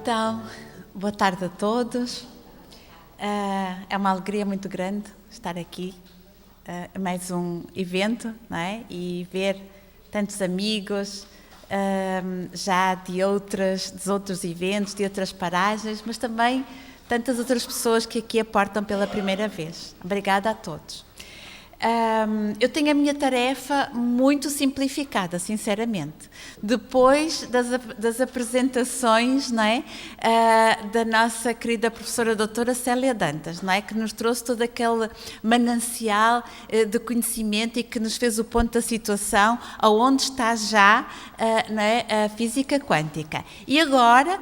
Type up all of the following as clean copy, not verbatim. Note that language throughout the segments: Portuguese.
Então, boa tarde a todos. É uma alegria muito grande estar aqui, mais um evento, não é? E ver tantos amigos já de outros eventos, de outras paragens, mas também tantas outras pessoas que aqui aportam pela primeira vez. Obrigada a todos. Eu tenho a minha tarefa muito simplificada, sinceramente. Depois das apresentações, não é, da nossa querida professora doutora Célia Dantas, não é, que nos trouxe todo aquele manancial de conhecimento e que nos fez o ponto da situação, aonde está já não é, a física quântica. E agora,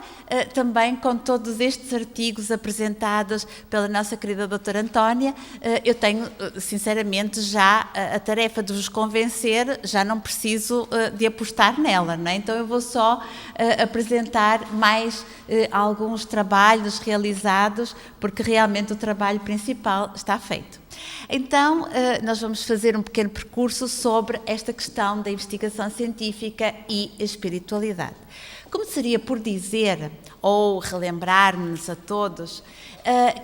também com todos estes artigos apresentados pela nossa querida doutora Antónia, eu tenho, sinceramente, já a tarefa de vos convencer, já não preciso de apostar nela, não é? Então eu vou só apresentar mais alguns trabalhos realizados, porque realmente o trabalho principal está feito. Então, nós vamos fazer um pequeno percurso sobre esta questão da investigação científica e espiritualidade. Começaria por dizer, ou relembrar-nos a todos,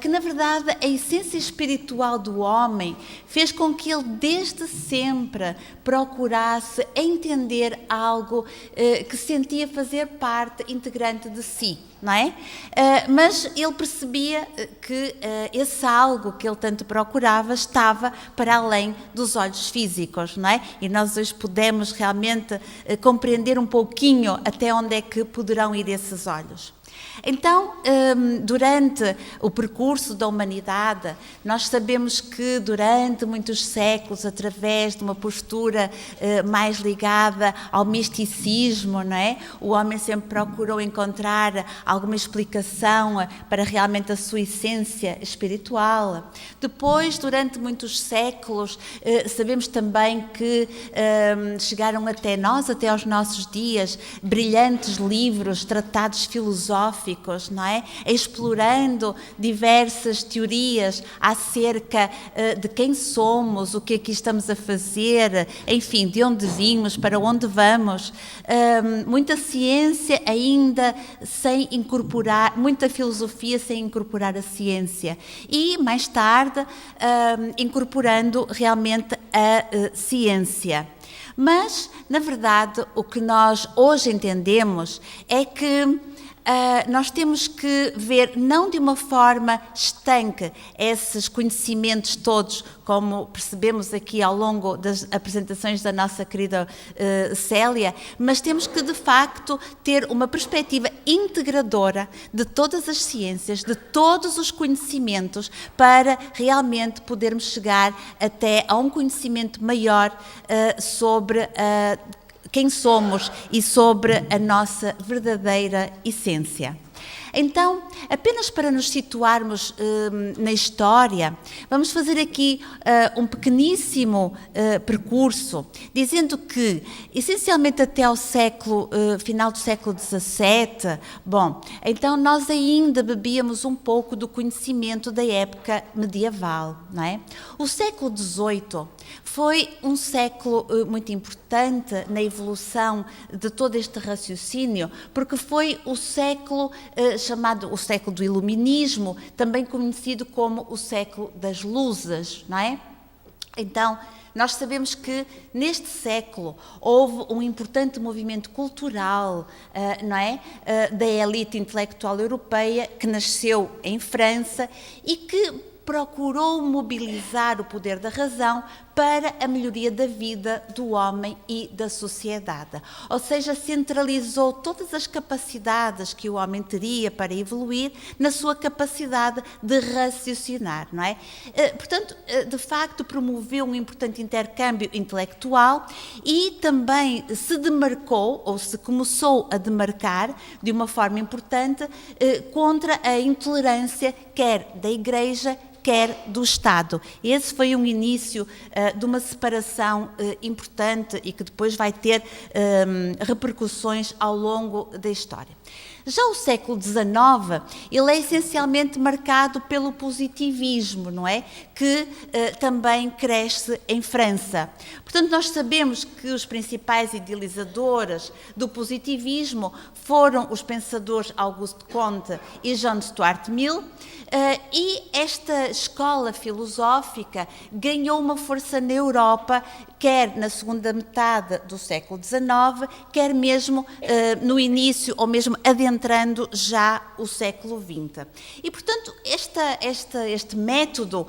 que na verdade a essência espiritual do homem fez com que ele desde sempre procurasse entender algo que sentia fazer parte integrante de si, não é? Mas ele percebia que esse algo que ele tanto procurava estava para além dos olhos físicos, não é? E nós hoje podemos realmente compreender um pouquinho até onde é que poderão ir esses olhos. Então, durante o percurso da humanidade, nós sabemos que durante muitos séculos, através de uma postura mais ligada ao misticismo, não é? O homem sempre procurou encontrar alguma explicação para realmente a sua essência espiritual. Depois, durante muitos séculos, sabemos também que chegaram até nós, até aos nossos dias, brilhantes livros, tratados filosóficos, não é? Explorando diversas teorias acerca de quem somos, o que aqui estamos a fazer, enfim, de onde vimos, para onde vamos. Muita ciência ainda sem incorporar, muita filosofia sem incorporar a ciência. E, mais tarde, incorporando realmente a ciência. Mas, na verdade, o que nós hoje entendemos é que nós temos que ver, não de uma forma estanque, esses conhecimentos todos, como percebemos aqui ao longo das apresentações da nossa querida Célia, mas temos que, de facto, ter uma perspectiva integradora de todas as ciências, de todos os conhecimentos, para realmente podermos chegar até a um conhecimento maior sobre quem somos e sobre a nossa verdadeira essência. Então, apenas para nos situarmos na história, vamos fazer aqui um pequeníssimo percurso, dizendo que, essencialmente até ao final do século XVII, então nós ainda bebíamos um pouco do conhecimento da época medieval, não é? O século XVIII foi um século muito importante na evolução de todo este raciocínio, porque foi o século chamado o século do Iluminismo, também conhecido como o século das luzes, não é? Então, nós sabemos que neste século houve um importante movimento cultural, não é? Da elite intelectual europeia, que nasceu em França e que procurou mobilizar o poder da razão para a melhoria da vida do homem e da sociedade. Ou seja, centralizou todas as capacidades que o homem teria para evoluir na sua capacidade de raciocinar, não é? Portanto, de facto, promoveu um importante intercâmbio intelectual e também se demarcou, ou se começou a demarcar, de uma forma importante, contra a intolerância, quer da Igreja, quer do Estado. Esse foi um início de uma separação importante e que depois vai ter repercussões ao longo da história. Já o século XIX, ele é essencialmente marcado pelo positivismo, não é? Que também cresce em França. Portanto, nós sabemos que os principais idealizadores do positivismo foram os pensadores Auguste Comte e John Stuart Mill, e esta escola filosófica ganhou uma força na Europa, quer na segunda metade do século XIX, quer mesmo no início, ou mesmo adentrando já o século XX. E, portanto, este método,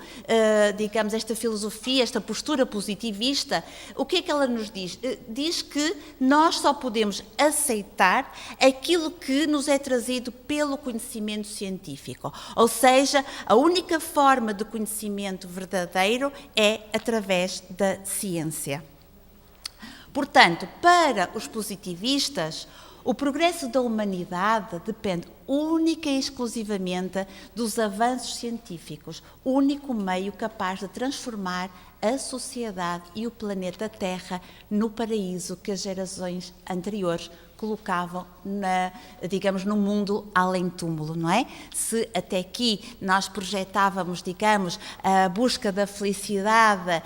digamos, esta filosofia, esta postura positivista, o que é que ela nos diz? Diz que nós só podemos aceitar aquilo que nos é trazido pelo conhecimento científico. Ou seja, a única forma de conhecimento verdadeiro é através da ciência. Portanto, para os positivistas, o progresso da humanidade depende única e exclusivamente dos avanços científicos, único meio capaz de transformar a sociedade e o planeta Terra no paraíso que as gerações anteriores colocavam, digamos, no mundo além-túmulo, não é? Se até aqui nós projetávamos, digamos, a busca da felicidade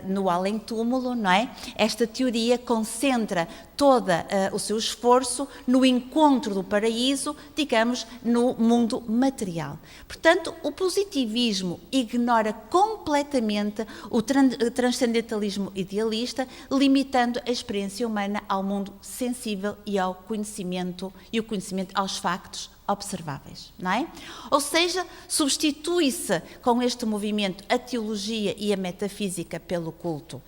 no além-túmulo, não é? Esta teoria concentra todo o seu esforço no encontro do paraíso, digamos, no mundo material. Portanto, o positivismo ignora completamente o transcendentalismo idealista, limitando a experiência humana ao mundo sensível e ao conhecimento, aos factos observáveis, não é? Ou seja, substitui-se com este movimento a teologia e a metafísica pelo culto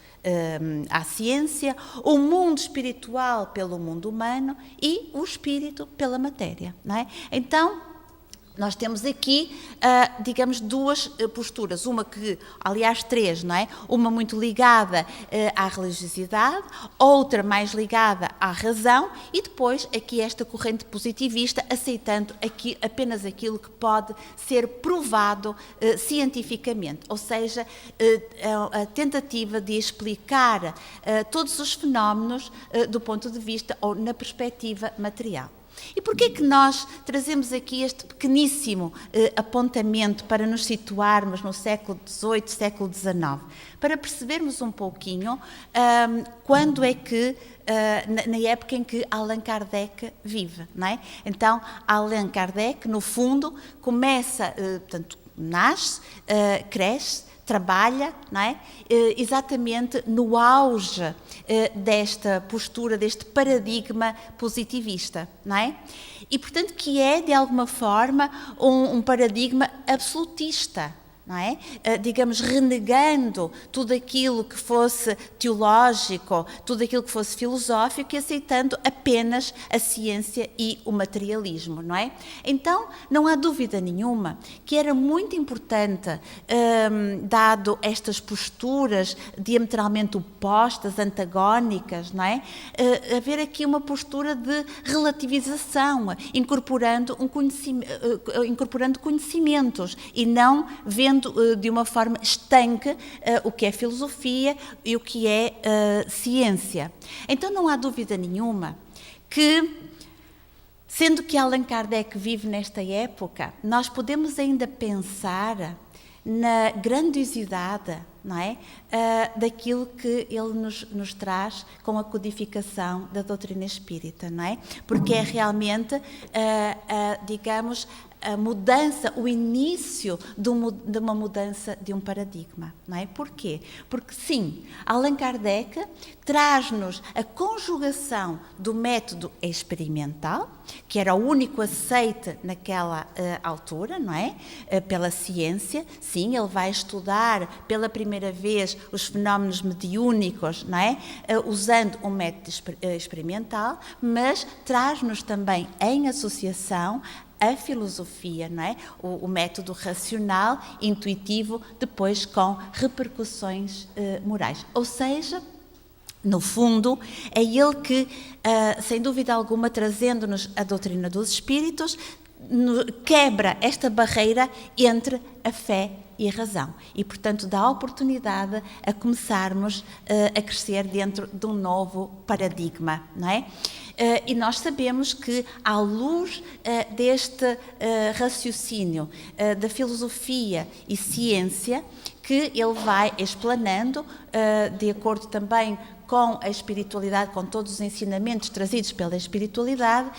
à ciência, o mundo espiritual pelo mundo humano e o espírito pela matéria, não é? Então, nós temos aqui, digamos, duas posturas, uma que, aliás, três, não é? Uma muito ligada à religiosidade, outra mais ligada à razão e depois aqui esta corrente positivista aceitando aqui apenas aquilo que pode ser provado cientificamente, ou seja, a tentativa de explicar todos os fenómenos do ponto de vista ou na perspectiva material. E porquê que nós trazemos aqui este pequeníssimo apontamento para nos situarmos no século XVIII, século XIX? Para percebermos um pouquinho quando é que, na época em que Allan Kardec vive, não é? Então, Allan Kardec, no fundo, começa, portanto, nasce, cresce, trabalha, não é? Exatamente no auge desta postura, deste paradigma positivista, não é? E, portanto, que é, de alguma forma, um paradigma absolutista, não é? Digamos, renegando tudo aquilo que fosse teológico, tudo aquilo que fosse filosófico e aceitando apenas a ciência e o materialismo, não é? Então, não há dúvida nenhuma que era muito importante, dado estas posturas diametralmente opostas, antagónicas, não é? Haver aqui uma postura de relativização, incorporando conhecimentos e não vendo de uma forma estanque o que é filosofia e o que é ciência. Então não há dúvida nenhuma que, sendo que Allan Kardec vive nesta época, nós podemos ainda pensar na grandiosidade, não é? Daquilo que ele nos traz com a codificação da doutrina espírita, não é? Porque é realmente, digamos, a mudança, o início de uma mudança de um paradigma, não é? Porquê? Porque, sim, Allan Kardec traz-nos a conjugação do método experimental, que era o único aceite naquela altura, não é? Pela ciência. Sim, ele vai estudar pela primeira vez os fenómenos mediúnicos, não é? Usando um método experimental, mas traz-nos também em associação a filosofia, não é? O método racional, intuitivo, depois com repercussões morais. Ou seja, no fundo, é ele que, sem dúvida alguma, trazendo-nos a doutrina dos espíritos, quebra esta barreira entre a fé e a razão. E, portanto, dá oportunidade a começarmos a crescer dentro de um novo paradigma, não é? E nós sabemos que, à luz deste raciocínio da filosofia e ciência, que ele vai explanando, de acordo também com a espiritualidade, com todos os ensinamentos trazidos pela espiritualidade,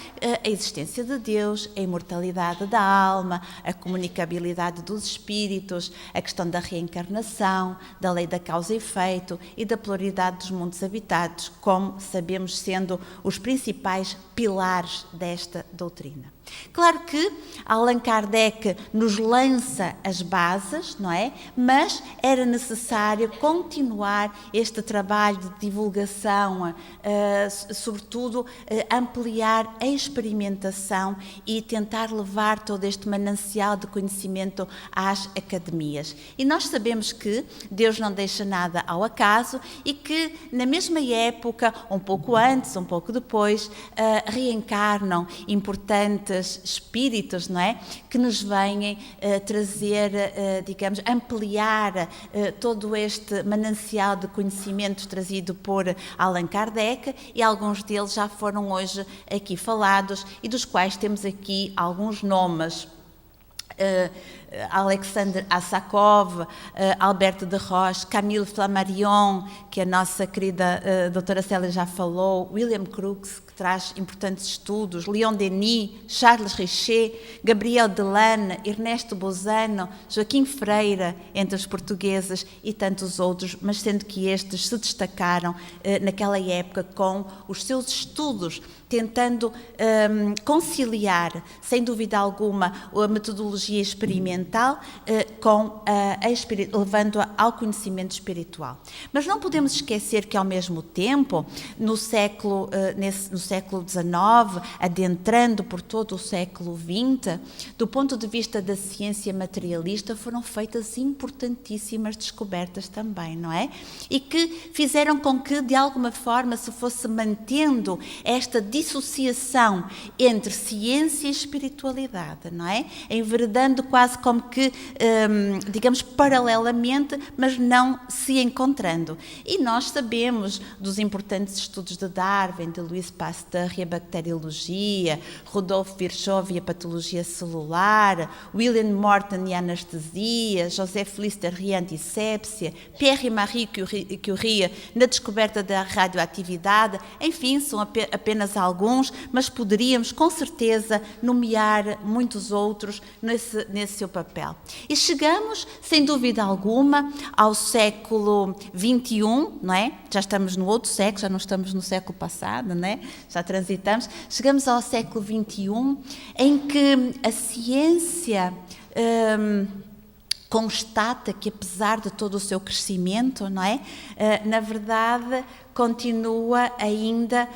a existência de Deus, a imortalidade da alma, a comunicabilidade dos espíritos, a questão da reencarnação, da lei da causa e efeito e da pluralidade dos mundos habitados, como sabemos sendo os principais pilares desta doutrina. Claro que Allan Kardec nos lança as bases, não é? Mas era necessário continuar este trabalho de divulgação, sobretudo ampliar a experimentação e tentar levar todo este manancial de conhecimento às academias. E nós sabemos que Deus não deixa nada ao acaso e que na mesma época, um pouco antes, um pouco depois, reencarnam importantes espíritos, não é? Que nos vêm trazer, digamos, ampliar todo este manancial de conhecimentos trazido por Allan Kardec, e alguns deles já foram hoje aqui falados e dos quais temos aqui alguns nomes. Alexandre Asakov, Alberto de Roche, Camille Flammarion, que a nossa querida doutora Célia já falou, William Crookes, que traz importantes estudos, Leon Denis, Charles Richer, Gabriel Delanne, Ernesto Bozano, Joaquim Freire, entre os portugueses, e tantos outros, mas sendo que estes se destacaram naquela época com os seus estudos, tentando conciliar, sem dúvida alguma, a metodologia experimental levando-a ao conhecimento espiritual. Mas não podemos esquecer que, ao mesmo tempo, no século XIX, adentrando por todo o século XX, do ponto de vista da ciência materialista, foram feitas importantíssimas descobertas também, não é? E que fizeram com que, de alguma forma, se fosse mantendo esta dissociação entre ciência e espiritualidade, não é? Enveredando quase como que, digamos, paralelamente, mas não se encontrando. E nós sabemos dos importantes estudos de Darwin, de Louis Pasteur e a bacteriologia, Rudolf Virchow e a patologia celular, William Morton e a anestesia, Joseph Lister e a antissépsia, Pierre e Marie Curie na descoberta da radioatividade. Enfim, são apenas alguns, mas poderíamos com certeza nomear muitos outros nesse seu papel. E chegamos, sem dúvida alguma, ao século XXI, não é? Já estamos no outro século, já não estamos no século passado, não é? Já transitamos. Chegamos ao século XXI, em que a ciência constata que, apesar de todo o seu crescimento, não é? Na verdade, continua ainda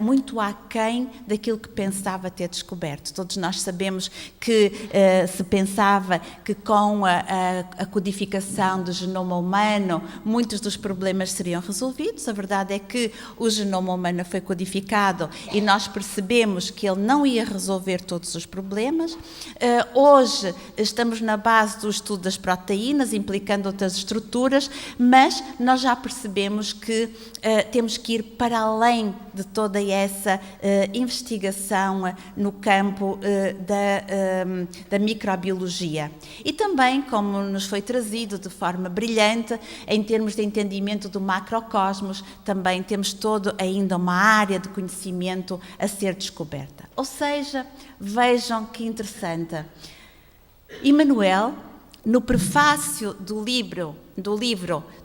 muito aquém daquilo que pensava ter descoberto. Todos nós sabemos que se pensava que com a codificação do genoma humano muitos dos problemas seriam resolvidos. A verdade é que o genoma humano foi codificado e nós percebemos que ele não ia resolver todos os problemas. Hoje estamos na base do estudo das proteínas, implicando outras estruturas, mas nós já percebemos que temos que ir para além de toda essa investigação no campo da microbiologia. E também, como nos foi trazido de forma brilhante, em termos de entendimento do macrocosmos, também temos ainda uma área de conhecimento a ser descoberta. Ou seja, vejam que interessante. Emmanuel, no prefácio do livro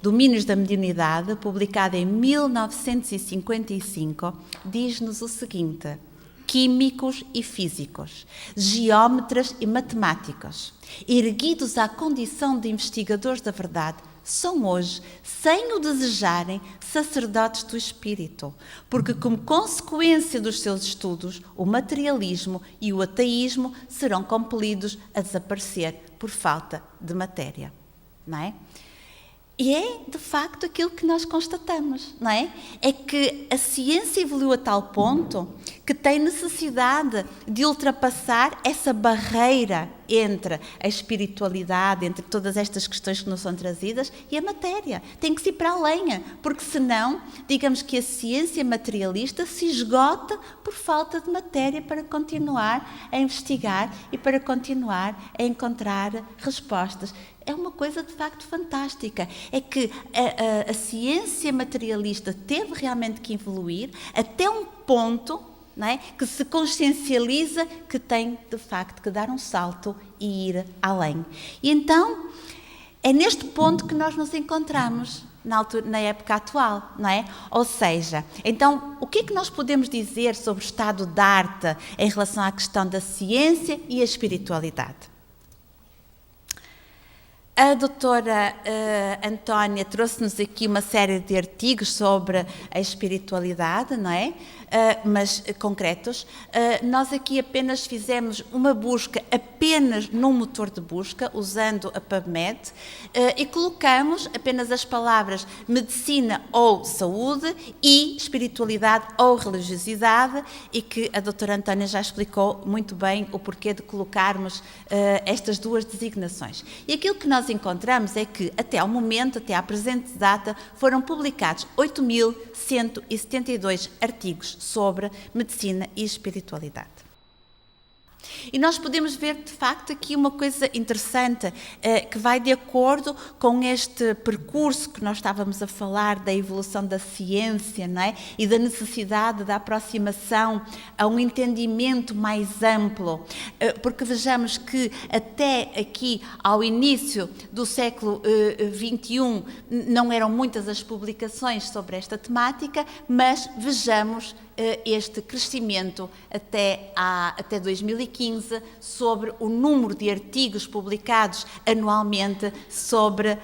Domínios da Mediunidade, publicado em 1955, diz-nos o seguinte: químicos e físicos, geómetras e matemáticos, erguidos à condição de investigadores da verdade, são hoje, sem o desejarem, sacerdotes do espírito, porque, como consequência dos seus estudos, o materialismo e o ateísmo serão compelidos a desaparecer por falta de matéria, não é? E é, de facto, aquilo que nós constatamos, não é? É que a ciência evoluiu a tal ponto que tem necessidade de ultrapassar essa barreira entre a espiritualidade, entre todas estas questões que nos são trazidas, e a matéria. Tem que se ir para além, porque senão, digamos que a ciência materialista se esgota por falta de matéria para continuar a investigar e para continuar a encontrar respostas. É uma coisa de facto fantástica, é que a ciência materialista teve realmente que evoluir até um ponto, não é, que se consciencializa que tem de facto que dar um salto e ir além. E então é neste ponto que nós nos encontramos na época atual, não é? Ou seja, então o que é que nós podemos dizer sobre o estado da arte em relação à questão da ciência e a espiritualidade? A doutora Antónia trouxe-nos aqui uma série de artigos sobre a espiritualidade, não é? Mas concretos. Nós aqui apenas fizemos uma busca apenas num motor de busca, usando a PubMed, e colocamos apenas as palavras medicina ou saúde e espiritualidade ou religiosidade, e que a doutora Antónia já explicou muito bem o porquê de colocarmos estas duas designações. E aquilo que nós encontramos é que, até ao momento, até à presente data, foram publicados 8.172 artigos sobre medicina e espiritualidade. E nós podemos ver, de facto, aqui uma coisa interessante que vai de acordo com este percurso que nós estávamos a falar da evolução da ciência, não é? E da necessidade da aproximação a um entendimento mais amplo, porque vejamos que até aqui ao início do século XXI não eram muitas as publicações sobre esta temática, mas vejamos este crescimento até 2015 sobre o número de artigos publicados anualmente sobre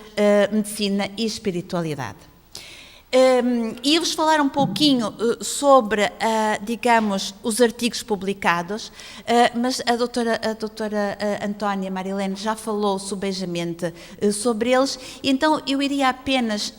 medicina e espiritualidade. E vos falar um pouquinho sobre, digamos, os artigos publicados, mas a doutora Antónia Marilene já falou subejamente sobre eles, então eu iria apenas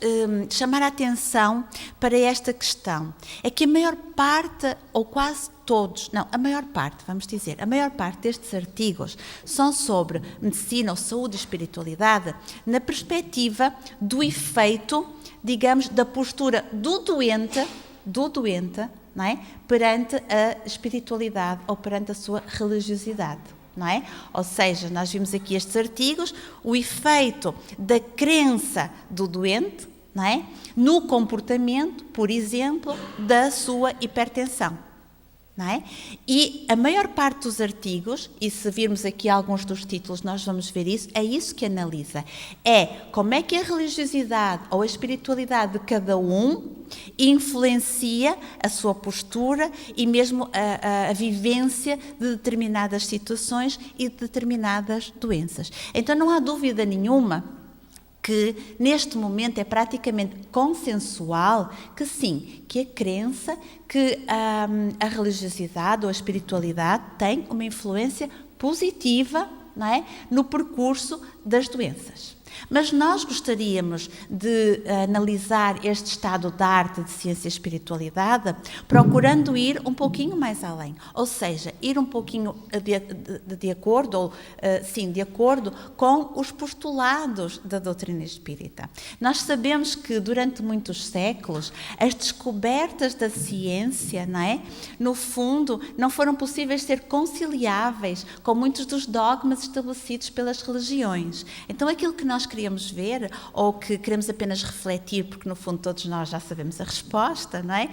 chamar a atenção para esta questão. É que a maior parte, ou quase todos, não, a maior parte, vamos dizer, a maior parte destes artigos são sobre medicina ou saúde e espiritualidade na perspectiva do efeito, digamos, da postura do doente, não é? Perante a espiritualidade ou perante a sua religiosidade, não é? Ou seja, nós vimos aqui estes artigos, o efeito da crença do doente, não é? No comportamento, por exemplo, da sua hipertensão. Não é? E a maior parte dos artigos, e se virmos aqui alguns dos títulos nós vamos ver isso, é isso que analisa. É como é que a religiosidade ou a espiritualidade de cada um influencia a sua postura e mesmo a vivência de determinadas situações e de determinadas doenças. Então não há dúvida nenhuma que neste momento é praticamente consensual que sim, que a crença, que a religiosidade ou a espiritualidade tem uma influência positiva, não é, no percurso das doenças. Mas nós gostaríamos de analisar este estado da arte de ciência e espiritualidade procurando ir um pouquinho mais além, ou seja, ir um pouquinho de acordo, ou sim, de acordo com os postulados da doutrina espírita. Nós sabemos que durante muitos séculos as descobertas da ciência, não é, no fundo, não foram possíveis ser conciliáveis com muitos dos dogmas estabelecidos pelas religiões. Então aquilo que nós queríamos ver, ou que queremos apenas refletir, porque no fundo todos nós já sabemos a resposta, não é?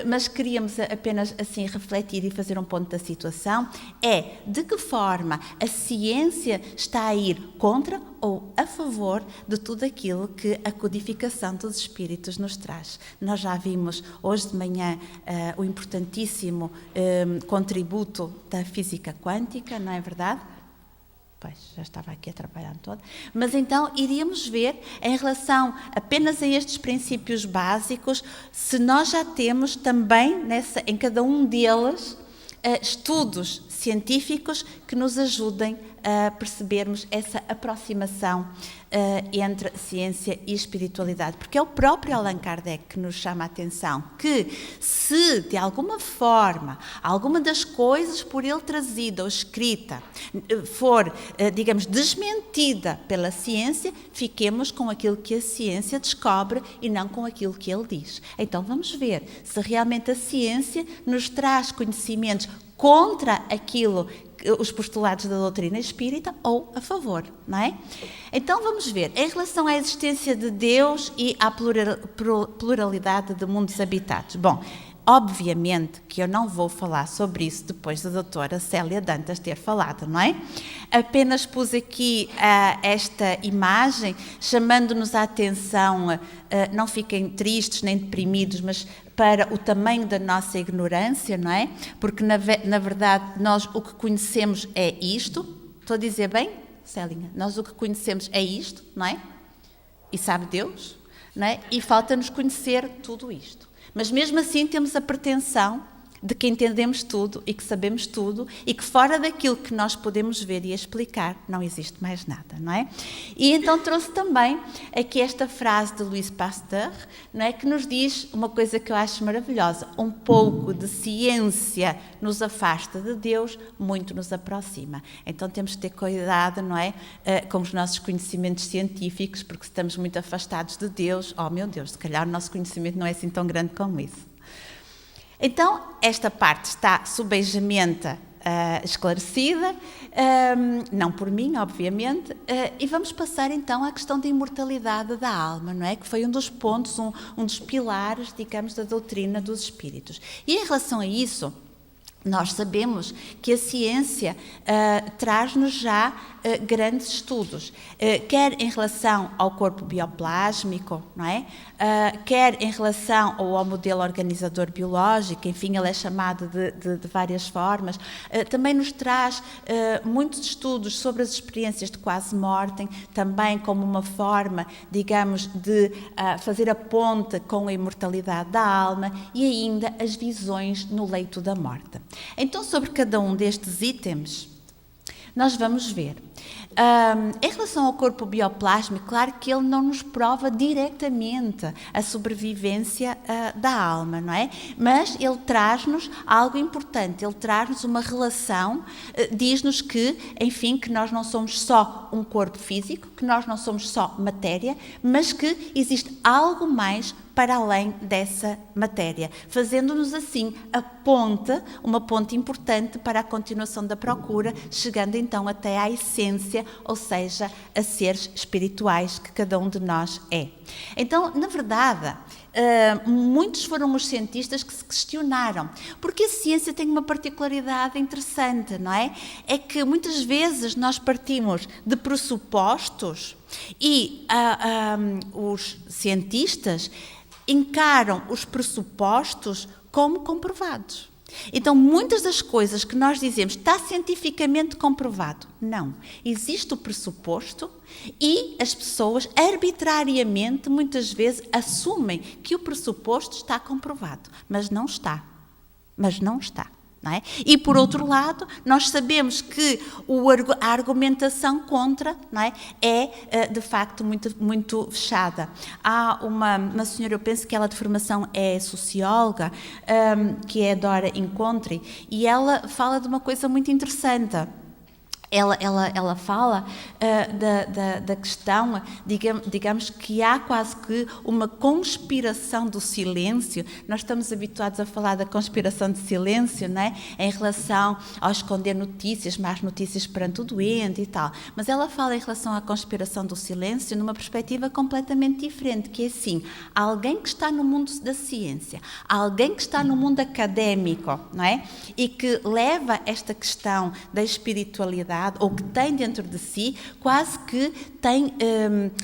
Mas queríamos apenas assim refletir e fazer um ponto da situação, é de que forma a ciência está a ir contra ou a favor de tudo aquilo que a codificação dos espíritos nos traz. Nós já vimos hoje de manhã o importantíssimo contributo da física quântica, não é verdade? Pois, já estava aqui a trabalhar todo. Mas então iríamos ver, em relação apenas a estes princípios básicos, se nós já temos também em cada um deles estudos científicos que nos ajudem percebermos essa aproximação entre ciência e espiritualidade, porque é o próprio Allan Kardec que nos chama a atenção que se de alguma forma alguma das coisas por ele trazida ou escrita for, digamos, desmentida pela ciência, fiquemos com aquilo que a ciência descobre e não com aquilo que ele diz. Então vamos ver se realmente a ciência nos traz conhecimentos contra aquilo, os postulados da doutrina espírita, ou a favor, não é? Então vamos ver, em relação à existência de Deus e à pluralidade de mundos habitados. Bom, obviamente que eu não vou falar sobre isso depois da doutora Célia Dantas ter falado, não é? Apenas pus aqui esta imagem, chamando-nos a atenção, não fiquem tristes nem deprimidos, mas para o tamanho da nossa ignorância, não é? Porque, na verdade, nós o que conhecemos é isto. Estou a dizer bem, Célinha? Nós o que conhecemos é isto, não é? E sabe Deus, não é? E falta-nos conhecer tudo isto. Mas mesmo assim temos a pretensão de que entendemos tudo e que sabemos tudo e que fora daquilo que nós podemos ver e explicar não existe mais nada, não é? E então trouxe também aqui esta frase de Louis Pasteur, não é, que nos diz uma coisa que eu acho maravilhosa: um pouco de ciência nos afasta de Deus, muito nos aproxima. Então temos que ter cuidado, não é, com os nossos conhecimentos científicos, porque se estamos muito afastados de Deus, oh meu Deus, se calhar o nosso conhecimento não é assim tão grande como isso. Então, esta parte está subejamente esclarecida, não por mim, obviamente, e vamos passar então à questão da imortalidade da alma, não é? Que foi um dos pontos, um dos pilares, digamos, da doutrina dos espíritos. E em relação a isso, nós sabemos que a ciência traz-nos já grandes estudos, quer em relação ao corpo bioplásmico, não é? Quer em relação ao modelo organizador biológico, enfim, ele é chamado de várias formas. Também nos traz muitos estudos sobre as experiências de quase-mortem, também como uma forma, digamos, de fazer a ponte com a imortalidade da alma, e ainda as visões no leito da morte. Então, sobre cada um destes itens, nós vamos ver. Em relação ao corpo bioplásmico, claro que ele não nos prova diretamente a sobrevivência da alma, não é? Mas ele traz-nos algo importante, ele traz-nos uma relação, diz-nos que, enfim, que nós não somos só um corpo físico, que nós não somos só matéria, mas que existe algo mais para além dessa matéria, fazendo-nos assim uma ponte importante para a continuação da procura, chegando então até à essência, ou seja, a seres espirituais que cada um de nós é. Então, na verdade, muitos foram os cientistas que se questionaram, porque a ciência tem uma particularidade interessante, não é? É que muitas vezes nós partimos de pressupostos e os cientistas encaram os pressupostos como comprovados. Então, muitas das coisas que nós dizemos está cientificamente comprovado. Não. Existe o pressuposto e as pessoas arbitrariamente, muitas vezes, assumem que o pressuposto está comprovado. Mas não está. Não é? E, por outro lado, nós sabemos que a argumentação contra, não é de facto, muito fechada. Há uma senhora, eu penso que ela de formação é socióloga, que é Dora Incontri, e ela fala de uma coisa muito interessante. Ela fala da questão, digamos que há quase que uma conspiração do silêncio. Nós estamos habituados a falar da conspiração de silêncio, não é? Em relação ao esconder notícias, más notícias perante o doente e tal. Mas ela fala em relação à conspiração do silêncio numa perspectiva completamente diferente, que é assim, alguém que está no mundo da ciência, alguém que está no mundo académico, não é? E que leva esta questão da espiritualidade, ou que tem dentro de si, quase que tem,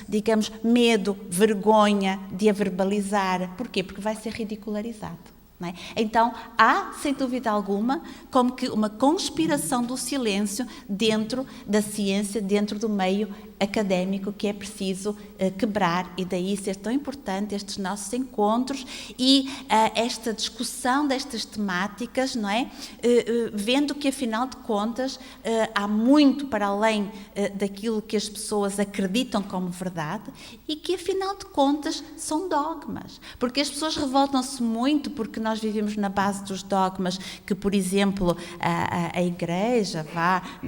digamos, medo, vergonha de a verbalizar. Porquê? Porque vai ser ridicularizado. Não é? Então, há, sem dúvida alguma, como que uma conspiração do silêncio dentro da ciência, dentro do meio académico, que é preciso quebrar, e daí ser tão importante estes nossos encontros e esta discussão destas temáticas, não é? Vendo que, afinal de contas, há muito para além daquilo que as pessoas acreditam como verdade e que, afinal de contas, são dogmas. Porque as pessoas revoltam-se muito porque nós vivemos na base dos dogmas que, por exemplo, a Igreja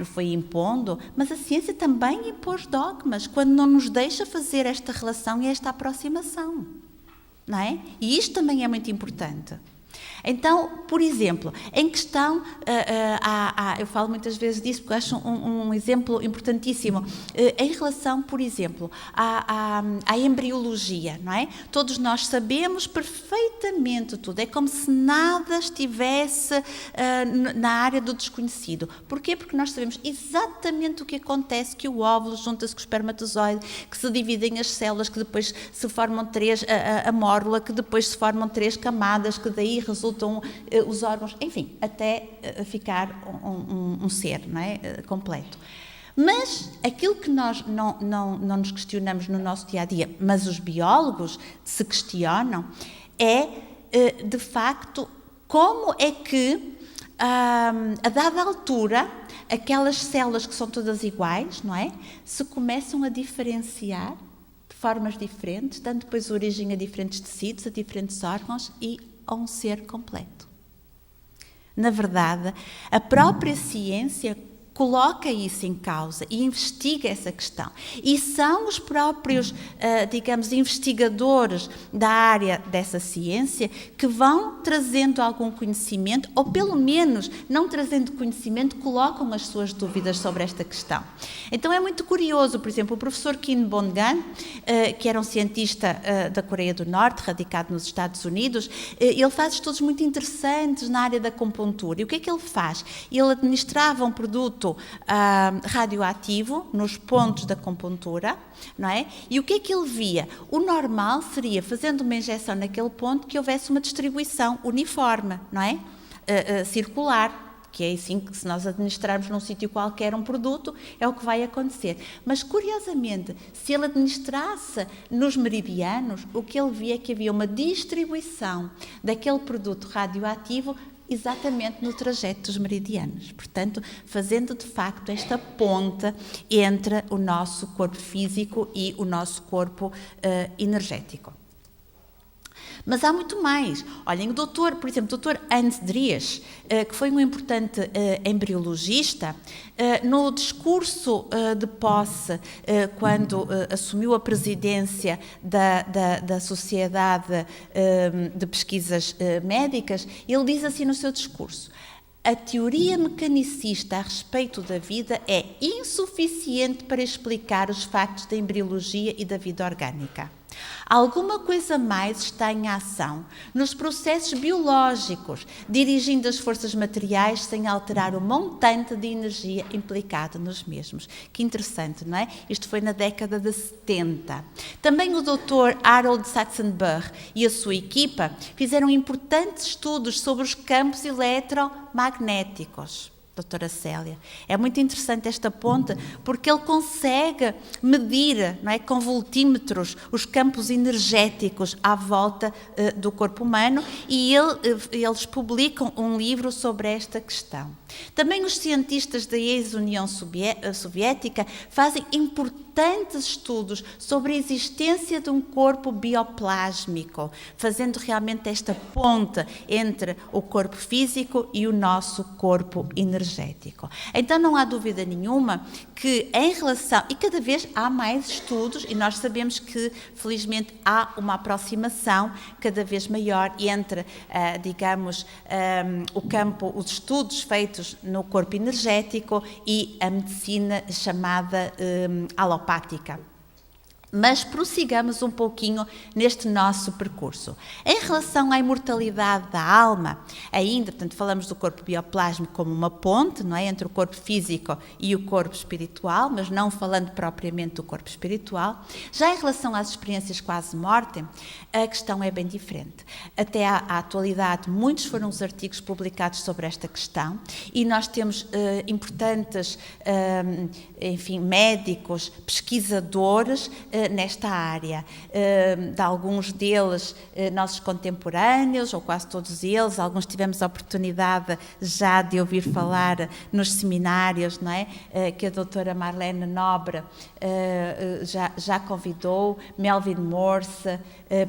foi impondo, mas a ciência também impôs dogmas quando não nos deixa fazer esta relação e esta aproximação, não é? E isto também é muito importante. Então, por exemplo, em questão, eu falo muitas vezes disso porque acho um exemplo importantíssimo, em relação, por exemplo, à embriologia, não é? Todos nós sabemos perfeitamente tudo, é como se nada estivesse na área do desconhecido. Porquê? Porque nós sabemos exatamente o que acontece, que o óvulo junta-se com o espermatozoide, que se dividem as células, que depois se formam a mórula, que depois se formam 3 camadas, que daí resultam os órgãos, enfim, até ficar um ser, não é? Completo. Mas aquilo que nós não nos questionamos no nosso dia-a-dia, mas os biólogos se questionam, é, de facto, como é que, a dada altura, aquelas células que são todas iguais, não é? Se começam a diferenciar de formas diferentes, dando depois origem a diferentes tecidos, a diferentes órgãos e a um ser completo. Na verdade, a própria ciência coloca isso em causa e investiga essa questão. E são os próprios, digamos, investigadores da área dessa ciência que vão trazendo algum conhecimento, ou pelo menos, não trazendo conhecimento, colocam as suas dúvidas sobre esta questão. Então é muito curioso, por exemplo, o professor Kim Bong-gan, que era um cientista da Coreia do Norte, radicado nos Estados Unidos, ele faz estudos muito interessantes na área da acupuntura. E o que é que ele faz? Ele administrava um produto radioativo nos pontos da acupuntura, não é? E o que é que ele via? O normal seria, fazendo uma injeção naquele ponto, que houvesse uma distribuição uniforme, não é? Circular, que é assim que, se nós administrarmos num sítio qualquer um produto, é o que vai acontecer. Mas, curiosamente, se ele administrasse nos meridianos, o que ele via é que havia uma distribuição daquele produto radioativo exatamente no trajeto dos meridianos. Portanto, fazendo de facto esta ponte entre o nosso corpo físico e o nosso corpo energético. Mas há muito mais. Olhem, por exemplo, o Dr. Hans Dries, que foi um importante embriologista, no discurso de posse, quando assumiu a presidência da Sociedade de Pesquisas Médicas, ele diz assim no seu discurso: a teoria mecanicista a respeito da vida é insuficiente para explicar os factos da embriologia e da vida orgânica. Alguma coisa mais está em ação nos processos biológicos, dirigindo as forças materiais sem alterar o montante de energia implicado nos mesmos. Que interessante, não é? Isto foi na década de 70. Também o Dr. Harold Sachsenberg e a sua equipa fizeram importantes estudos sobre os campos eletromagnéticos. Doutora Célia, é muito interessante esta ponte porque ele consegue medir, não é, com voltímetros os campos energéticos à volta do corpo humano e eles publicam um livro sobre esta questão. Também os cientistas da ex-União Soviética fazem importantes estudos sobre a existência de um corpo bioplásmico, fazendo realmente esta ponte entre o corpo físico e o nosso corpo energético. Então não há dúvida nenhuma que em relação, e cada vez há mais estudos, e nós sabemos que felizmente há uma aproximação cada vez maior entre, digamos, o campo, os estudos feitos no corpo energético e a medicina chamada alopática. Mas prossigamos um pouquinho neste nosso percurso. Em relação à imortalidade da alma, ainda, portanto, falamos do corpo bioplásmico como uma ponte, não é, entre o corpo físico e o corpo espiritual, mas não falando propriamente do corpo espiritual. Já em relação às experiências quase-morte, a questão é bem diferente. Até à atualidade, muitos foram os artigos publicados sobre esta questão e nós temos importantes, enfim, médicos, pesquisadores nesta área. De alguns deles, nossos contemporâneos, ou quase todos eles, alguns tivemos a oportunidade já de ouvir falar nos seminários, não é? Que a doutora Marlene Nobre já convidou, Melvin Morse,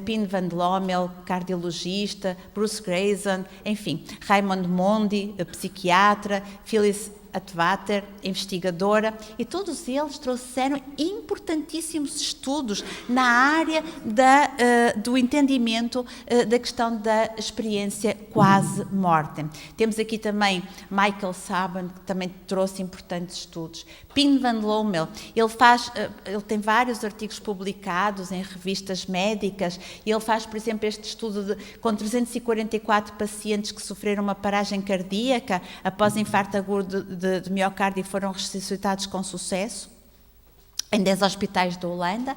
Pim van Lommel, cardiologista, Bruce Grayson, enfim, Raymond Mondi, psiquiatra, Phyllis Atwater, investigadora, e todos eles trouxeram importantíssimos estudos na área do entendimento da questão da experiência quase-morte. Temos aqui também Michael Saban, que também trouxe importantes estudos. Pim van Lommel, ele tem vários artigos publicados em revistas médicas, e ele faz, por exemplo, este estudo com 344 pacientes que sofreram uma paragem cardíaca após infarto agudo de miocárdio e foram ressuscitados com sucesso em 10 hospitais da Holanda.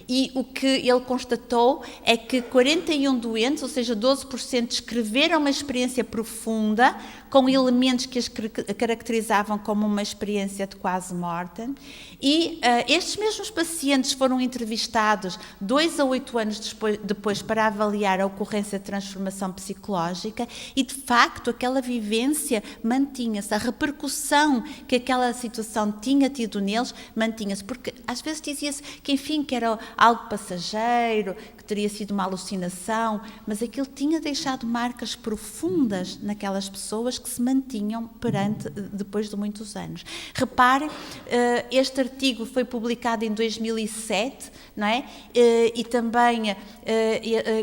E o que ele constatou é que 41 doentes, ou seja, 12%, descreveram uma experiência profunda com elementos que as caracterizavam como uma experiência de quase-morte. E estes mesmos pacientes foram entrevistados 2 a 8 anos depois para avaliar a ocorrência de transformação psicológica e, de facto, aquela vivência mantinha-se, a repercussão que aquela situação tinha tido neles mantinha-se, porque às vezes dizia-se que, enfim, que era algo passageiro, que teria sido uma alucinação, mas aquilo tinha deixado marcas profundas naquelas pessoas que se mantinham depois de muitos anos. Reparem, este artigo foi publicado em 2007, não é? E também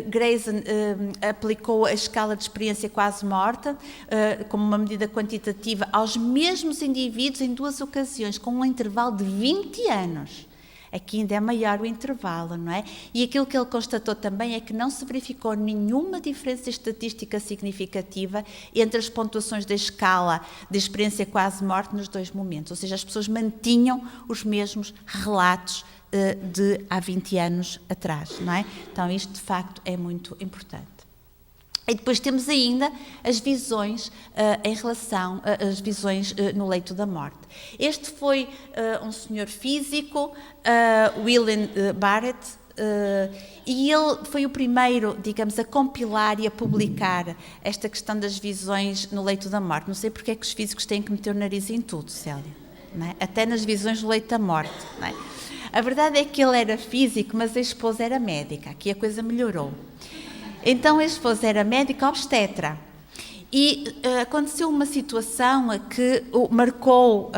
Grayson aplicou a escala de experiência quase-morte como uma medida quantitativa aos mesmos indivíduos em 2 ocasiões, com um intervalo de 20 anos. Aqui ainda é maior o intervalo, não é? E aquilo que ele constatou também é que não se verificou nenhuma diferença estatística significativa entre as pontuações da escala de experiência quase-morte nos 2 momentos, ou seja, as pessoas mantinham os mesmos relatos de há 20 anos atrás, não é? Então isto de facto é muito importante. E depois temos ainda as visões em relação às visões no leito da morte. Este foi um senhor físico, William Barrett, e ele foi o primeiro, digamos, a compilar e a publicar esta questão das visões no leito da morte. Não sei porque é que os físicos têm que meter o nariz em tudo, Célia, não é? Até nas visões no leito da morte, não é? A verdade é que ele era físico, mas a esposa era médica. Aqui a coisa melhorou. Então a esposa era médica obstetra e aconteceu uma situação que marcou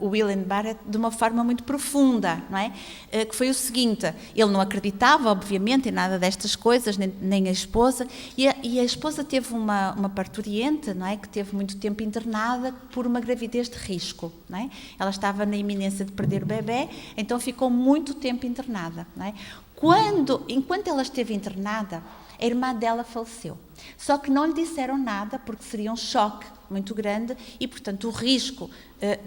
o William Barrett de uma forma muito profunda, não é? Que foi o seguinte: ele não acreditava, obviamente, em nada destas coisas, nem a esposa, e a esposa teve uma parturiente, não é? Que teve muito tempo internada por uma gravidez de risco, não é? Ela estava na iminência de perder o bebê, então ficou muito tempo internada, não é? Enquanto ela esteve internada, a irmã dela faleceu. Só que não lhe disseram nada, porque seria um choque muito grande e, portanto, o risco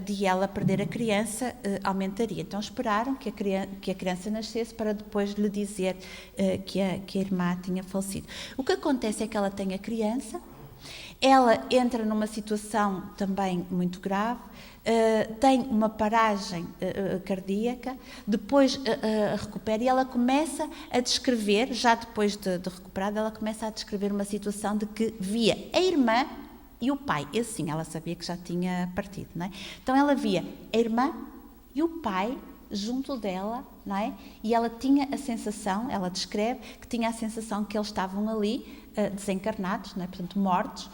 de ela perder a criança aumentaria. Então, esperaram que a criança nascesse para depois lhe dizer que a irmã tinha falecido. O que acontece é que ela tem a criança, ela entra numa situação também muito grave, tem uma paragem cardíaca, depois recupera e ela começa a descrever, já depois de recuperada, ela começa a descrever uma situação de que via a irmã e o pai. E assim, ela sabia que já tinha partido, não é? Então ela via a irmã e o pai junto dela, não é? E ela tinha a sensação, ela descreve, que tinha a sensação que eles estavam ali desencarnados, não é? Portanto, mortos,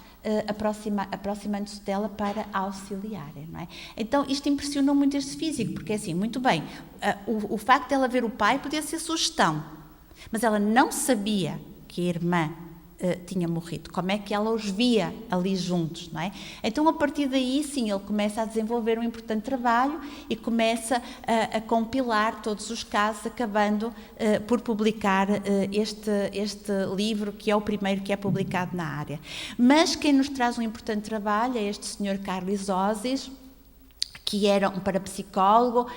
aproximando-se dela para a auxiliarem, não é? Então, isto impressionou muito este físico, porque é assim, muito bem, o facto de ela ver o pai podia ser sugestão, mas ela não sabia que a irmã tinha morrido, como é que ela os via ali juntos, não é? Então, a partir daí, sim, ele começa a desenvolver um importante trabalho e começa a compilar todos os casos, acabando por publicar este livro, que é o primeiro que é publicado na área. Mas quem nos traz um importante trabalho é este senhor Carlos Osis, que era um parapsicólogo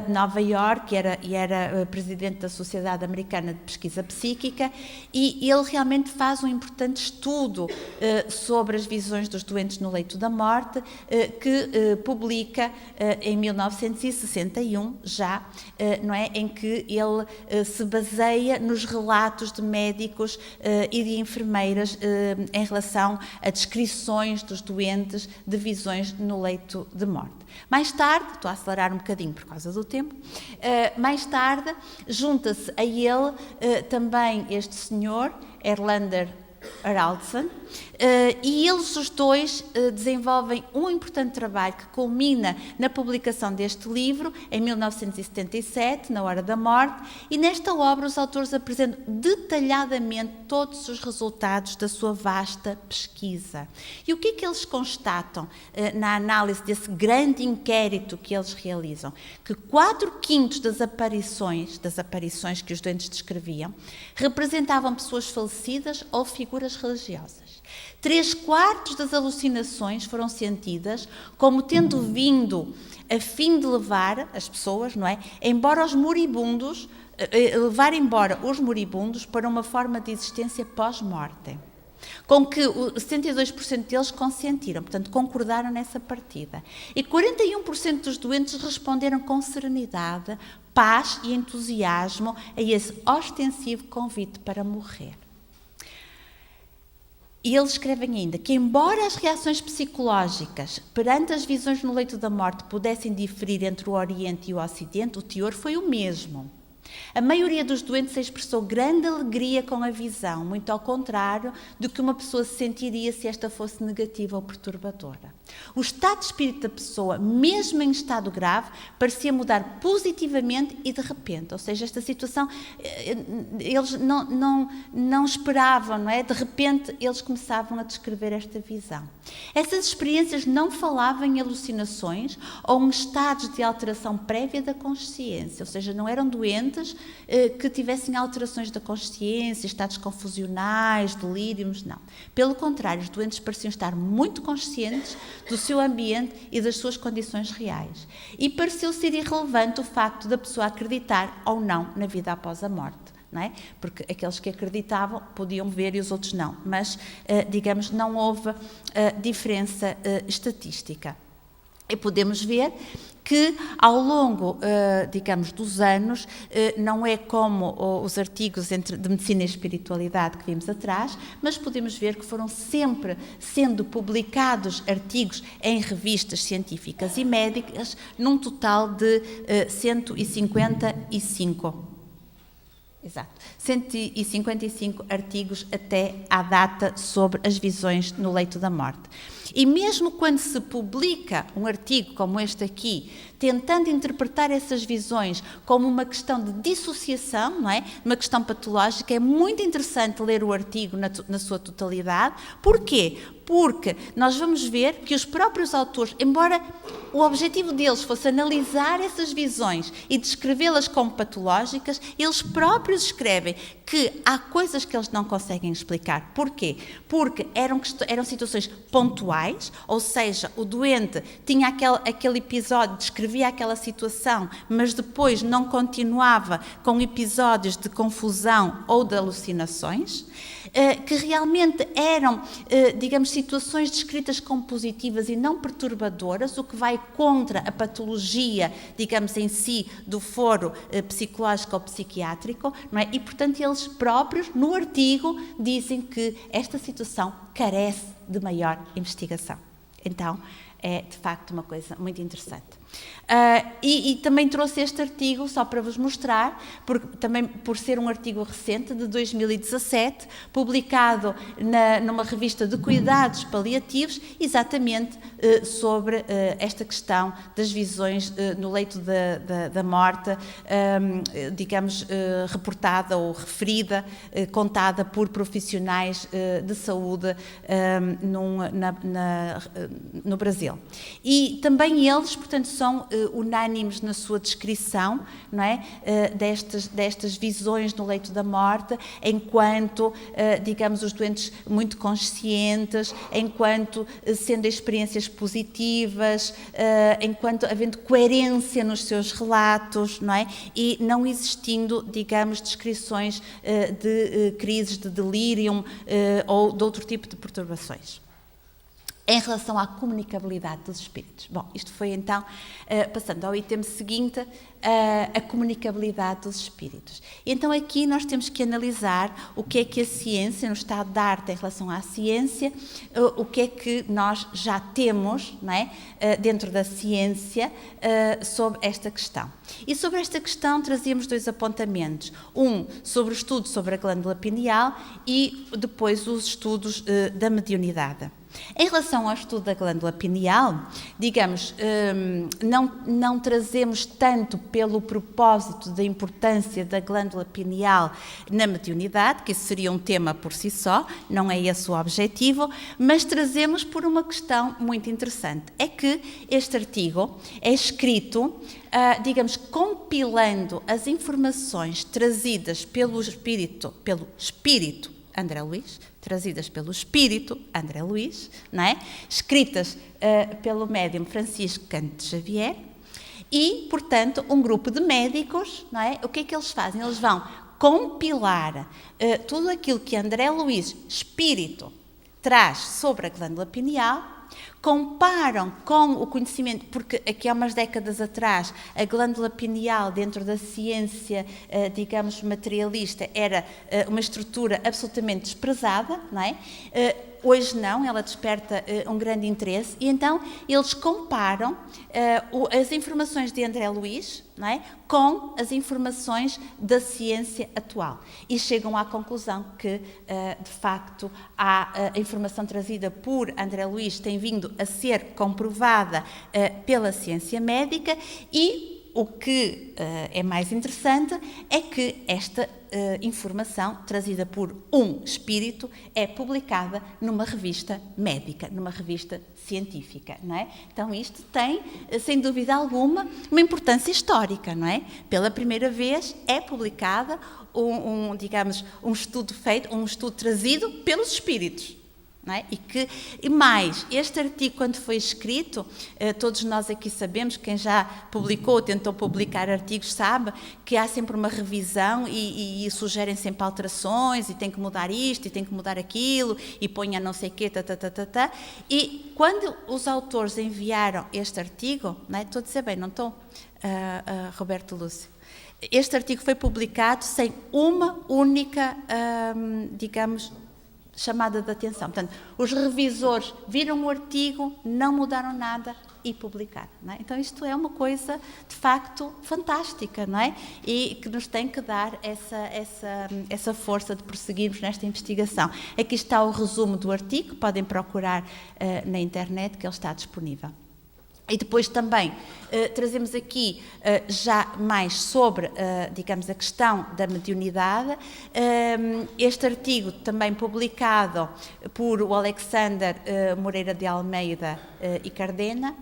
de Nova Iorque e era presidente da Sociedade Americana de Pesquisa Psíquica, e ele realmente faz um importante estudo sobre as visões dos doentes no leito da morte, que publica em 1961 já, não é? Em que ele se baseia nos relatos de médicos e de enfermeiras em relação a descrições dos doentes de visões no leito de morte. Mais tarde, estou a acelerar um bocadinho por causa do tempo, mais tarde junta-se a ele também este senhor, Erlander Haraldsson, e eles os dois desenvolvem um importante trabalho que culmina na publicação deste livro em 1977, Na Hora da Morte, e nesta obra os autores apresentam detalhadamente todos os resultados da sua vasta pesquisa. E o que é que eles constatam na análise desse grande inquérito que eles realizam? Que 4/5 das aparições que os doentes descreviam, representavam pessoas falecidas ou figuras religiosas. 3/4 das alucinações foram sentidas como tendo vindo a fim de levar as pessoas, não é? Levar embora os moribundos para uma forma de existência pós-morte, com que 72% deles consentiram, portanto, concordaram nessa partida. E 41% dos doentes responderam com serenidade, paz e entusiasmo a esse ostensivo convite para morrer. E eles escrevem ainda que, embora as reações psicológicas perante as visões no leito da morte pudessem diferir entre o Oriente e o Ocidente, o teor foi o mesmo. A maioria dos doentes expressou grande alegria com a visão, muito ao contrário do que uma pessoa se sentiria se esta fosse negativa ou perturbadora. O estado de espírito da pessoa, mesmo em estado grave, parecia mudar positivamente e de repente. Ou seja, esta situação, eles não esperavam, não é? De repente, eles começavam a descrever esta visão. Essas experiências não falavam em alucinações ou em estados de alteração prévia da consciência, ou seja, não eram doentes que tivessem alterações da consciência, estados confusionais, delírios, não. Pelo contrário, os doentes pareciam estar muito conscientes do seu ambiente e das suas condições reais. E pareceu ser irrelevante o facto da pessoa acreditar ou não na vida após a morte. Não é? Porque aqueles que acreditavam podiam ver e os outros não, mas, digamos, não houve diferença estatística. E podemos ver que, ao longo, digamos, dos anos, não é como os artigos de medicina e espiritualidade que vimos atrás, mas podemos ver que foram sempre sendo publicados artigos em revistas científicas e médicas, num total de 155. Exato. 155 artigos até à data sobre as visões no leito da morte. E mesmo quando se publica um artigo como este aqui, tentando interpretar essas visões como uma questão de dissociação, não é? Uma questão patológica, é muito interessante ler o artigo na sua totalidade. Porquê? Porque nós vamos ver que os próprios autores, embora o objetivo deles fosse analisar essas visões e descrevê-las como patológicas, eles próprios escrevem que há coisas que eles não conseguem explicar. Porquê? Porque eram situações pontuais, ou seja, o doente tinha aquele episódio, descrevia aquela situação, mas depois não continuava com episódios de confusão ou de alucinações, que realmente eram, digamos, situações descritas como positivas e não perturbadoras, o que vai contra a patologia, digamos, em si, do foro psicológico ou psiquiátrico, não é? E, portanto, eles próprios, no artigo, dizem que esta situação carece de maior investigação. Então, é de facto uma coisa muito interessante. E também trouxe este artigo só para vos mostrar, também por ser um artigo recente, de 2017, publicado numa revista de cuidados paliativos, exatamente sobre esta questão das visões no leito da morte, digamos, reportada ou referida, contada por profissionais de saúde no Brasil. E também eles, portanto, são unânimes na sua descrição, não é? Destas visões no leito da morte, enquanto, digamos, os doentes muito conscientes, enquanto sendo experiências positivas, enquanto havendo coerência nos seus relatos, não é? E não existindo, digamos, descrições de crises de delírio ou de outro tipo de perturbações. Em relação à comunicabilidade dos espíritos. Bom, isto foi então, passando ao item seguinte, a comunicabilidade dos espíritos. Então aqui nós temos que analisar o que é que a ciência, no estado da arte em relação à ciência, o que é que nós já temos, não é, dentro da ciência sobre esta questão. E sobre esta questão trazíamos 2 apontamentos. Um sobre o estudo sobre a glândula pineal e depois os estudos da mediunidade. Em relação ao estudo da glândula pineal, digamos, não trazemos tanto pelo propósito da importância da glândula pineal na mediunidade, que isso seria um tema por si só, não é esse o objetivo, mas trazemos por uma questão muito interessante. É que este artigo é escrito, digamos, compilando as informações trazidas pelo espírito André Luiz, trazidas pelo espírito André Luiz, não é? Escritas pelo médium Francisco Canto Xavier e, portanto, um grupo de médicos, não é? O que é que eles fazem? Eles vão compilar tudo aquilo que André Luiz, espírito, traz sobre a glândula pineal, comparam com o conhecimento, porque aqui há umas décadas atrás a glândula pineal dentro da ciência, digamos, materialista, era uma estrutura absolutamente desprezada, não é? Hoje não, ela desperta um grande interesse e então eles comparam as informações de André Luiz, não é, com as informações da ciência atual e chegam à conclusão que, de facto, a informação trazida por André Luiz tem vindo a ser comprovada pela ciência médica e o que é mais interessante é que esta informação trazida por um espírito é publicada numa revista médica, numa revista científica, não é? Então isto tem, sem dúvida alguma, uma importância histórica, não é? Pela primeira vez é publicada digamos, um estudo trazido pelos espíritos. Não é? E mais, este artigo, quando foi escrito, todos nós aqui sabemos, quem já publicou, tentou publicar artigos, sabe que há sempre uma revisão e sugerem sempre alterações, e tem que mudar isto, e tem que mudar aquilo, e ponha não sei o quê, E quando os autores enviaram este artigo, não é? Estou a dizer bem, não estou, Roberto Lúcio? Este artigo foi publicado sem uma única, digamos, chamada de atenção. Portanto, os revisores viram o artigo, não mudaram nada e publicaram. Não é? Então, isto é uma coisa, de facto, fantástica, não é? E que nos tem que dar essa força de prosseguirmos nesta investigação. Aqui está o resumo do artigo, podem procurar na internet, que ele está disponível. E depois também trazemos aqui já mais sobre, digamos, a questão da mediunidade. Este artigo também publicado por o Alexander Moreira de Almeida e Cardena,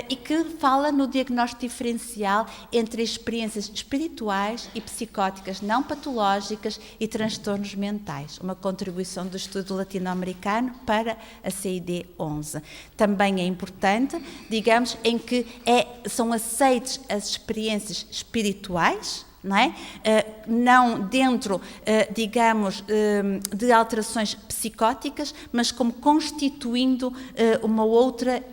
e que fala no diagnóstico diferencial entre experiências espirituais e psicóticas não patológicas e transtornos mentais, uma contribuição do estudo latino-americano para a CID-11. Também é importante, digamos, em que são aceites as experiências espirituais, não é? Não dentro, digamos, de alterações psicóticas, mas como constituindo uma outra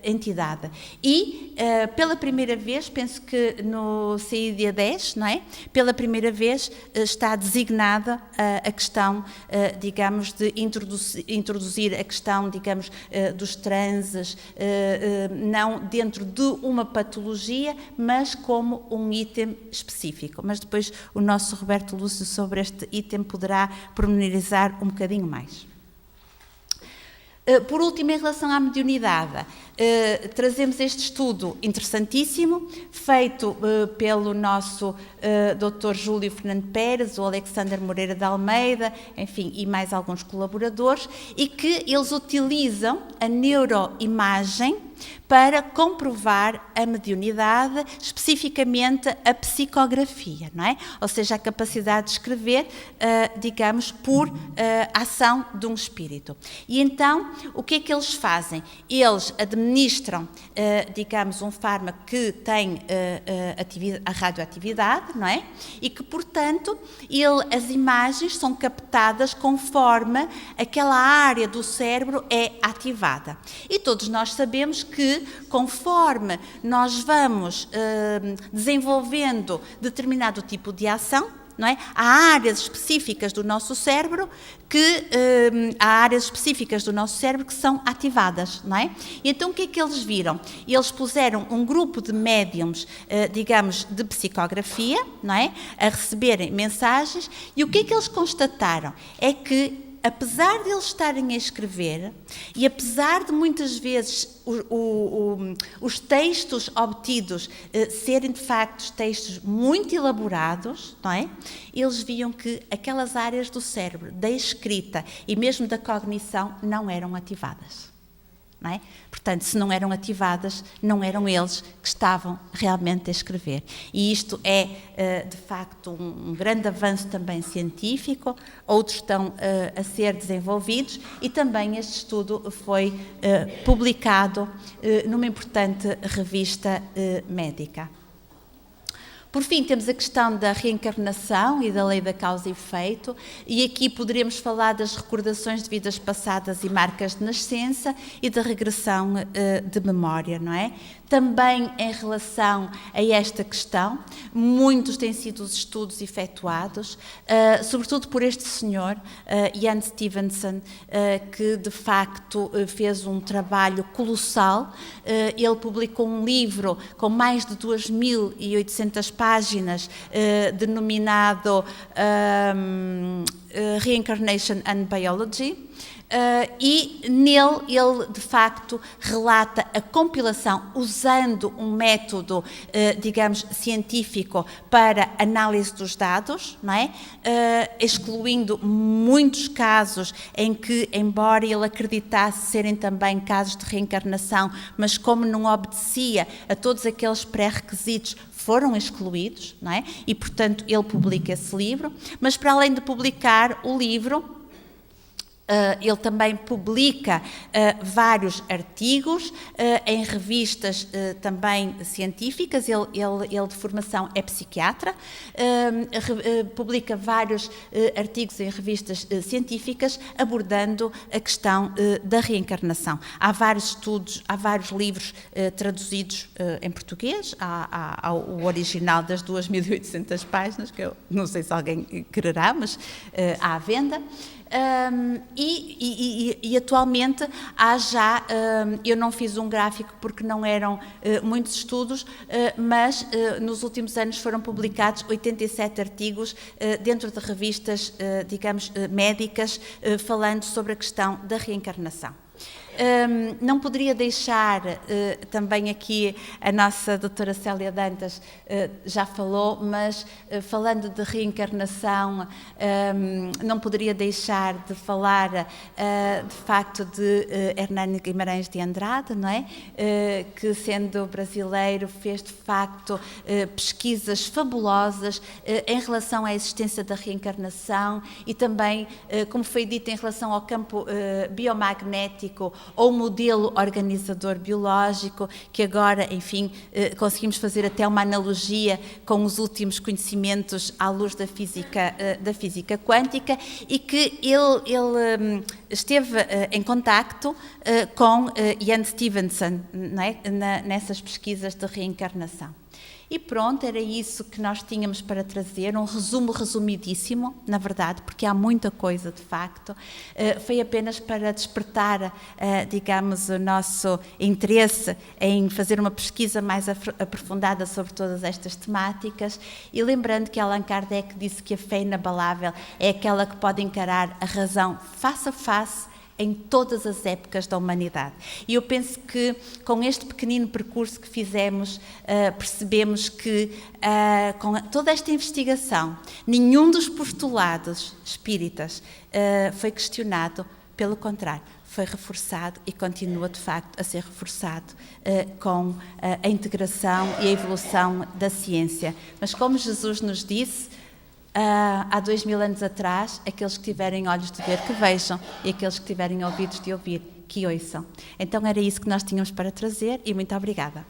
entidade. E, pela primeira vez, penso que no CIDIA 10, não é? Pela primeira vez está designada a questão, digamos, de introduzir a questão, digamos, dos transes, não dentro de uma patologia, mas como um item específico. Mas depois o nosso Roberto Lúcio sobre este item poderá pormenorizar um bocadinho mais. Por último, em relação à mediunidade, trazemos este estudo interessantíssimo, feito pelo nosso Dr. Júlio Fernando Pérez, o Alexandre Moreira de Almeida, enfim, e mais alguns colaboradores, e que eles utilizam a neuroimagem para comprovar a mediunidade, especificamente a psicografia, não é? Ou seja, a capacidade de escrever, digamos, por ação de um espírito. E então, o que é que eles fazem? Eles administram, digamos, um fármaco que tem a radioatividade, não é? E que, portanto, as imagens são captadas conforme aquela área do cérebro é ativada. E todos nós sabemos que, conforme nós vamos desenvolvendo determinado tipo de ação, não é? Há áreas específicas do nosso cérebro que são ativadas, não é? E então o que é que eles viram? Eles puseram um grupo de médiums, digamos, de psicografia, não é? A receberem mensagens, e o que é que eles constataram? É que, apesar de eles estarem a escrever, e apesar de muitas vezes os textos obtidos serem de facto textos muito elaborados, não é? Eles viam que aquelas áreas do cérebro, da escrita e mesmo da cognição, não eram ativadas. Não é? Portanto, se não eram ativadas, não eram eles que estavam realmente a escrever. E isto é, de facto, um grande avanço também científico, outros estão a ser desenvolvidos, e também este estudo foi publicado numa importante revista médica. Por fim, temos a questão da reencarnação e da lei da causa e efeito, e aqui poderemos falar das recordações de vidas passadas e marcas de nascença e da regressão de memória, não é? Também em relação a esta questão, muitos têm sido os estudos efetuados, sobretudo por este senhor, Ian Stevenson, que de facto fez um trabalho colossal. Ele publicou um livro com mais de 2.800 páginas, denominado Reincarnation and Biology. E nele ele de facto relata a compilação usando um método, digamos, científico para análise dos dados, não é? Excluindo muitos casos em que, embora ele acreditasse serem também casos de reencarnação, mas como não obedecia a todos aqueles pré-requisitos, foram excluídos, não é? E portanto ele publica esse livro, mas para além de publicar o livro, ele também publica vários artigos em revistas também científicas. Ele de formação é psiquiatra, publica vários artigos em revistas científicas abordando a questão da reencarnação. Há vários estudos, há vários livros traduzidos em português, há o original das 2.800 páginas, que eu não sei se alguém quererá, mas há à venda. E atualmente há já, eu não fiz um gráfico porque não eram muitos estudos, mas nos últimos anos foram publicados 87 artigos dentro de revistas, digamos, médicas, falando sobre a questão da reencarnação. Não poderia deixar também aqui, a nossa doutora Célia Dantas já falou, mas falando de reencarnação, não poderia deixar de falar de facto de Hernani Guimarães de Andrade, não é? Que sendo brasileiro fez de facto pesquisas fabulosas em relação à existência da reencarnação e também, como foi dito, em relação ao campo biomagnético energético ou modelo organizador biológico, que agora, enfim, conseguimos fazer até uma analogia com os últimos conhecimentos à luz da física quântica, e que ele esteve em contacto com Ian Stevenson, não é? Nessas pesquisas de reencarnação. E pronto, era isso que nós tínhamos para trazer, um resumo resumidíssimo, na verdade, porque há muita coisa de facto. Foi apenas para despertar, digamos, o nosso interesse em fazer uma pesquisa mais aprofundada sobre todas estas temáticas, e lembrando que Allan Kardec disse que a fé inabalável é aquela que pode encarar a razão face a face em todas as épocas da humanidade. E eu penso que com este pequenino percurso que fizemos, percebemos que com toda esta investigação, nenhum dos postulados espíritas foi questionado, pelo contrário, foi reforçado e continua de facto a ser reforçado com a integração e a evolução da ciência. Mas como Jesus nos disse, há 2000 anos atrás, aqueles que tiverem olhos de ver, que vejam, e aqueles que tiverem ouvidos de ouvir, que ouçam. Então era isso que nós tínhamos para trazer, e muito obrigada.